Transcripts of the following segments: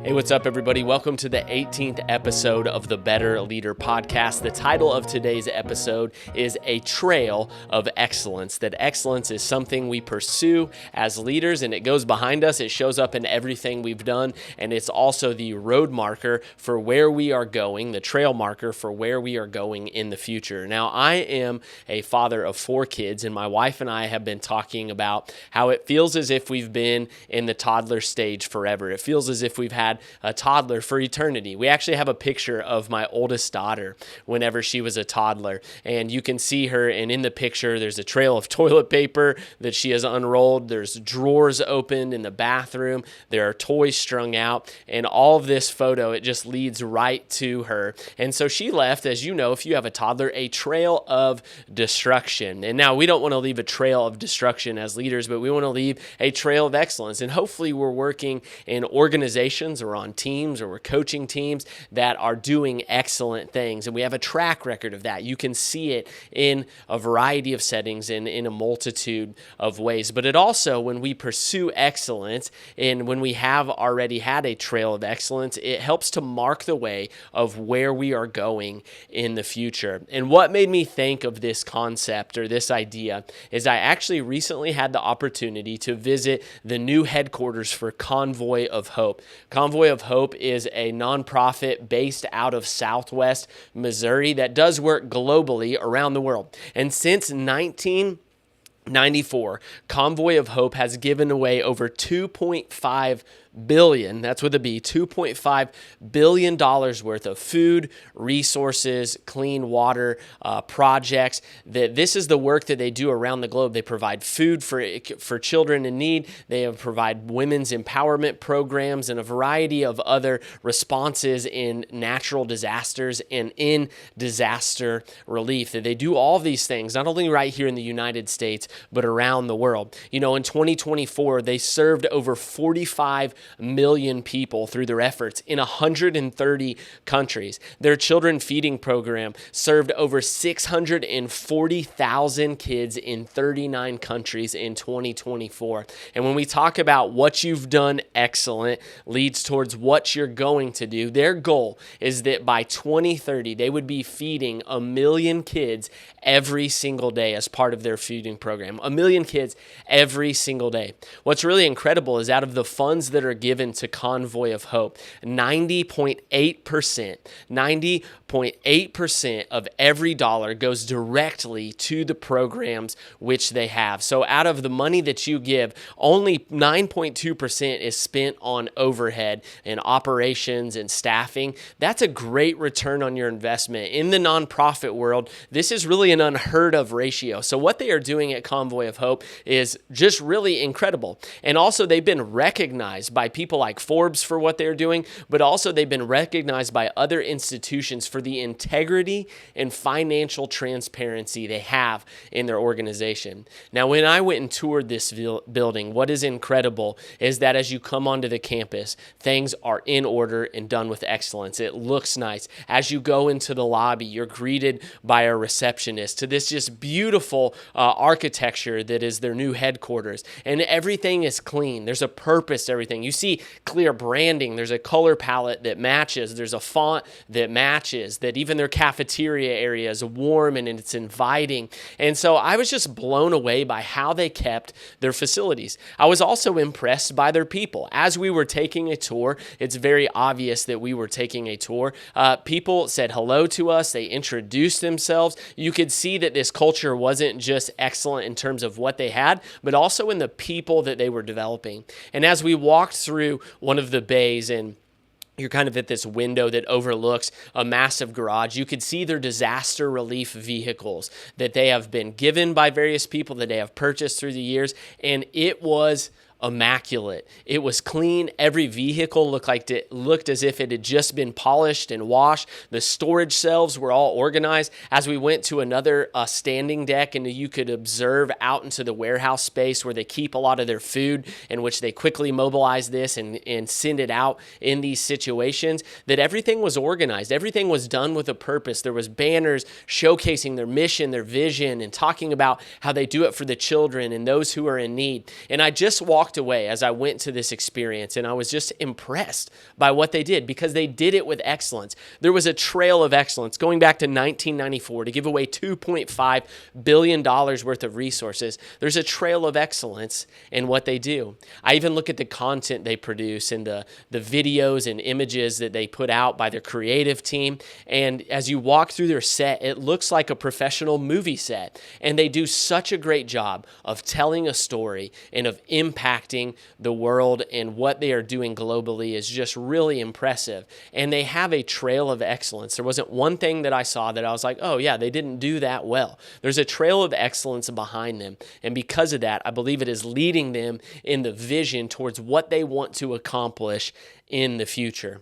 Hey, what's up, everybody? Welcome to the 18th episode of the Better Leader podcast. The title of today's episode is A Trail of Excellence. That excellence is something we pursue as leaders, and it goes behind us. It shows up in everything we've done, and it's also the road marker for where we are going, the trail marker for where we are going in the future. Now, I am a father of 4 kids, and my wife and I have been talking about how it feels as if we've been in the toddler stage forever. It feels as if we've had a toddler for eternity. We actually have a picture of my oldest daughter whenever she was a toddler, and you can see her, and in the picture there's a trail of toilet paper that she has unrolled. There's drawers opened in the bathroom. There are toys strung out, and all of this photo, it just leads right to her. And so she left, as you know, if you have a toddler, a trail of destruction. And now we don't want to leave a trail of destruction as leaders, but we want to leave a trail of excellence. And hopefully we're working in organizations or on teams, or we're coaching teams that are doing excellent things. And we have a track record of that. You can see it in a variety of settings and in a multitude of ways. But it also, when we pursue excellence and when we have already had a trail of excellence, it helps to mark the way of where we are going in the future. And what made me think of this concept or this idea is I actually recently had the opportunity to visit the new headquarters for Convoy of Hope. Convoy of Hope is a nonprofit based out of Southwest Missouri that does work globally around the world. And since 1994, Convoy of Hope has given away over $2.5 billion, that's with a B, $2.5 billion worth of food, resources, clean water projects. This is the work that they do around the globe. They provide food for children in need. They provide women's empowerment programs and a variety of other responses in natural disasters and in disaster relief. They do all of these things, not only right here in the United States, but around the world. You know, in 2024, they served over 45 million people through their efforts in 130 countries. Their children feeding program served over 640,000 kids in 39 countries in 2024. And when we talk about what you've done excellent leads towards what you're going to do, their goal is that by 2030, they would be feeding 1 million kids every single day as part of their feeding program. 1 million kids every single day. What's really incredible is out of the funds that are given to Convoy of Hope, 90.8% of every dollar goes directly to the programs which they have. So out of the money that you give, only 9.2% is spent on overhead and operations and staffing. That's a great return on your investment. In the nonprofit world, this is really an unheard of ratio. So what they are doing at Convoy of Hope is just really incredible. And also they've been recognized by people like Forbes for what they're doing, but also they've been recognized by other institutions for the integrity and financial transparency they have in their organization. Now, when I went and toured this building, what is incredible is that as you come onto the campus, things are in order and done with excellence. It looks nice. As you go into the lobby, you're greeted by a receptionist to this just beautiful architecture that is their new headquarters. And everything is clean. There's a purpose to everything. You see clear branding. There's a color palette that matches. There's a font that matches, that even their cafeteria area is warm and it's inviting. And so I was just blown away by how they kept their facilities. I was also impressed by their people. As we were taking a tour, it's very obvious that we were taking a tour. People said hello to us. They introduced themselves. You could see that this culture wasn't just excellent in terms of what they had, but also in the people that they were developing. And as we walked through one of the bays, and you're kind of at this window that overlooks a massive garage, you could see their disaster relief vehicles that they have been given by various people that they have purchased through the years. And it was immaculate. It was clean. Every vehicle looked as if it had just been polished and washed. The storage shelves were all organized. As we went to another standing deck, and you could observe out into the warehouse space where they keep a lot of their food, in which they quickly mobilize this and send it out in these situations, that everything was organized. Everything was done with a purpose. There was banners showcasing their mission, their vision, and talking about how they do it for the children and those who are in need. And I just walked walked away as I went to this experience, and I was just impressed by what they did because they did it with excellence. There was a trail of excellence going back to 1994 to give away $2.5 billion worth of resources. There's a trail of excellence in what they do. I even look at the content they produce and the videos and images that they put out by their creative team. And as you walk through their set, it looks like a professional movie set. And they do such a great job of telling a story and of impacting the world, and what they are doing globally is just really impressive. And they have a trail of excellence. There wasn't one thing that I saw that I was like, oh yeah, they didn't do that well. There's a trail of excellence behind them. And because of that, I believe it is leading them in the vision towards what they want to accomplish in the future.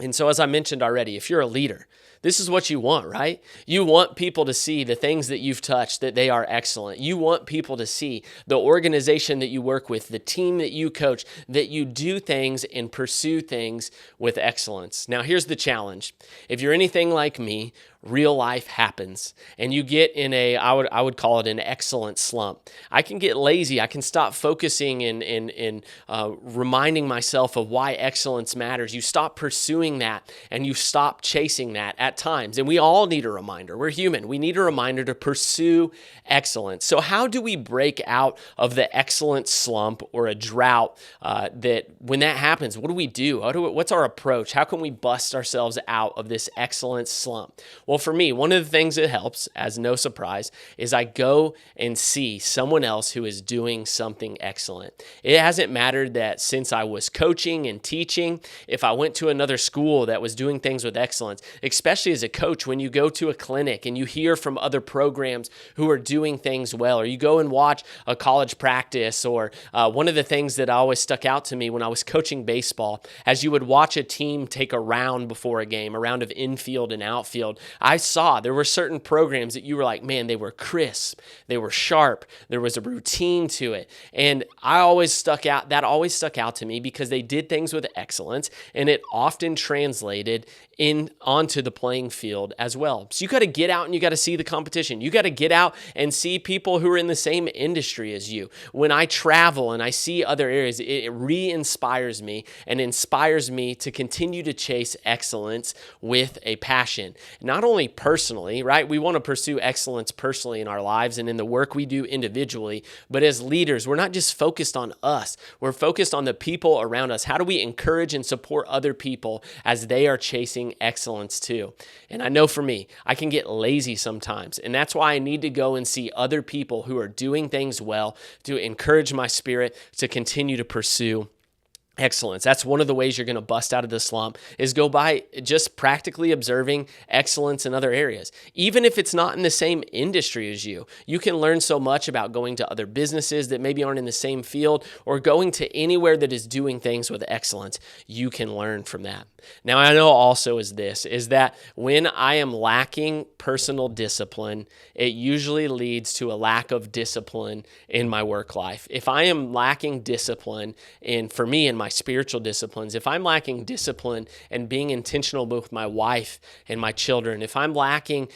And so, as I mentioned already, if you're a leader, this is what you want, right? You want people to see the things that you've touched, that they are excellent. You want people to see the organization that you work with, the team that you coach, that you do things and pursue things with excellence. Now, here's the challenge. If you're anything like me, real life happens, and you get in I would call it an excellence slump. I can get lazy. I can stop focusing and reminding myself of why excellence matters. You stop pursuing that, and you stop chasing that at times. And we all need a reminder. We're human. We need a reminder to pursue excellence. So how do we break out of the excellence slump or a drought that when that happens, what do we do? What's our approach? How can we bust ourselves out of this excellence slump? Well, for me, one of the things that helps, as no surprise, is I go and see someone else who is doing something excellent. It hasn't mattered that since I was coaching and teaching, if I went to another school that was doing things with excellence, especially as a coach, when you go to a clinic and you hear from other programs who are doing things well, or you go and watch a college practice, or one of the things that always stuck out to me when I was coaching baseball, as you would watch a team take a round before a game, a round of infield and outfield, I saw there were certain programs that you were like, man, they were crisp, they were sharp, there was a routine to it. And that always stuck out to me because they did things with excellence, and it often translated onto the playing field as well. So you got to get out and you got to see the competition. You got to get out and see people who are in the same industry as you. When I travel and I see other areas, it re-inspires me and inspires me to continue to chase excellence with a passion. Not only personally, right? We want to pursue excellence personally in our lives and in the work we do individually, but as leaders, we're not just focused on us. We're focused on the people around us. How do we encourage and support other people as they are chasing excellence too? And I know for me, I can get lazy sometimes, and that's why I need to go and see other people who are doing things well to encourage my spirit to continue to pursue excellence. That's one of the ways you're going to bust out of the slump, is go by just practically observing excellence in other areas. Even if it's not in the same industry as you, you can learn so much about going to other businesses that maybe aren't in the same field, or going to anywhere that is doing things with excellence. You can learn from that. Now, I know also is that when I am lacking personal discipline, it usually leads to a lack of discipline in my work life. If I am lacking discipline, and for me in my spiritual disciplines, if I'm lacking discipline and being intentional with my wife and my children, if I'm lacking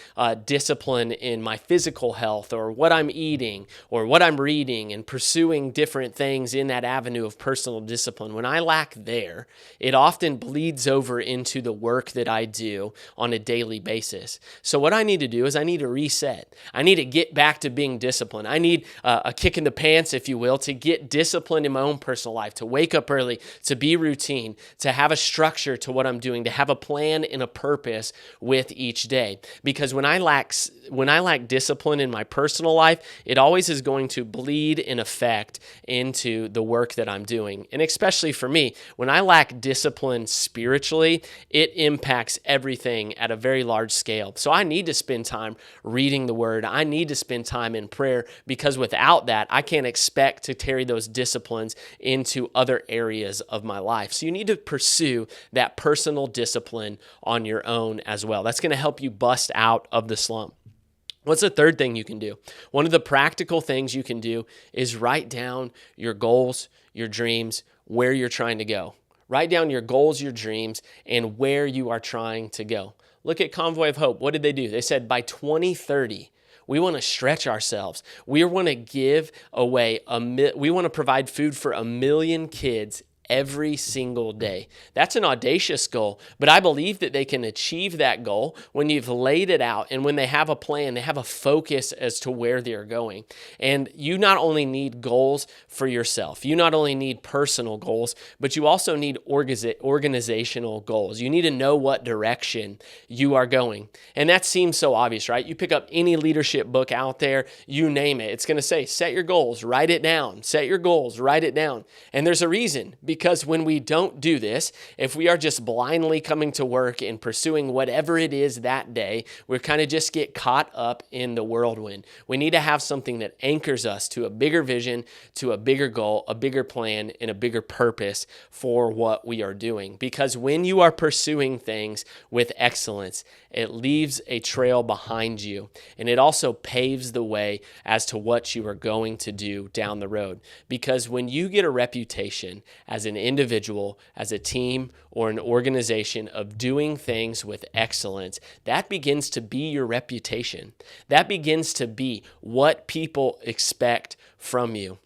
discipline in my physical health, or what I'm eating or what I'm reading, and pursuing different things in that avenue of personal discipline, when I lack there, it often bleeds over into the work that I do on a daily basis. So what I need to do is I need to reset. I need to get back to being disciplined. I need a kick in the pants, if you will, to get disciplined in my own personal life, to wake up early, to be routine, to have a structure to what I'm doing, to have a plan and a purpose with each day. Because when I lack discipline in my personal life, it always is going to bleed and affect into the work that I'm doing. And especially for me, when I lack discipline spiritually, it impacts everything at a very large scale. So I need to spend time reading the word. I need to spend time in prayer, because without that, I can't expect to carry those disciplines into other areas of my life. So you need to pursue that personal discipline on your own as well. That's going to help you bust out of the slump. What's the third thing you can do? One of the practical things you can do is write down your goals, your dreams, where you're trying to go. Write down your goals, your dreams, and where you are trying to go. Look at Convoy of Hope. What did they do? They said by 2030, We want to stretch ourselves. We want to give away we want to provide food for 1 million kids every single day. That's an audacious goal, but I believe that they can achieve that goal when you've laid it out and when they have a plan, they have a focus as to where they're going. And you not only need goals for yourself, you not only need personal goals, but you also need organizational goals. You need to know what direction you are going. And that seems so obvious, right? You pick up any leadership book out there, you name it, it's going to say, set your goals, write it down, set your goals, write it down. And there's a reason, because when we don't do this, if we are just blindly coming to work and pursuing whatever it is that day, we kind of just get caught up in the whirlwind. We need to have something that anchors us to a bigger vision, to a bigger goal, a bigger plan, and a bigger purpose for what we are doing. Because when you are pursuing things with excellence, it leaves a trail behind you, and it also paves the way as to what you are going to do down the road. Because when you get a reputation as an individual, as a team, or an organization of doing things with excellence, that begins to be your reputation. That begins to be what people expect from you.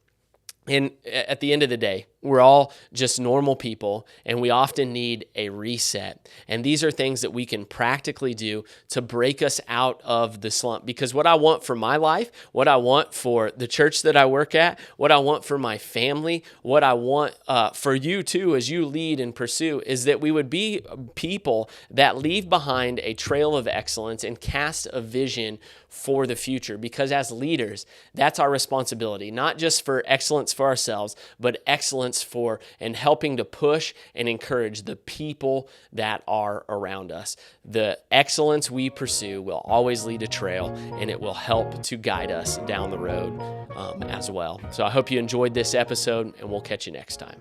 And at the end of the day, we're all just normal people, and we often need a reset. And these are things that we can practically do to break us out of the slump. Because what I want for my life, what I want for the church that I work at, what I want for my family, what I want for you too as you lead and pursue, is that we would be people that leave behind a trail of excellence and cast a vision for the future. Because as leaders, that's our responsibility, not just for excellence for ourselves, but excellence for and helping to push and encourage the people that are around us. The excellence we pursue will always lead a trail, and it will help to guide us down the road as well. So I hope you enjoyed this episode, and we'll catch you next time.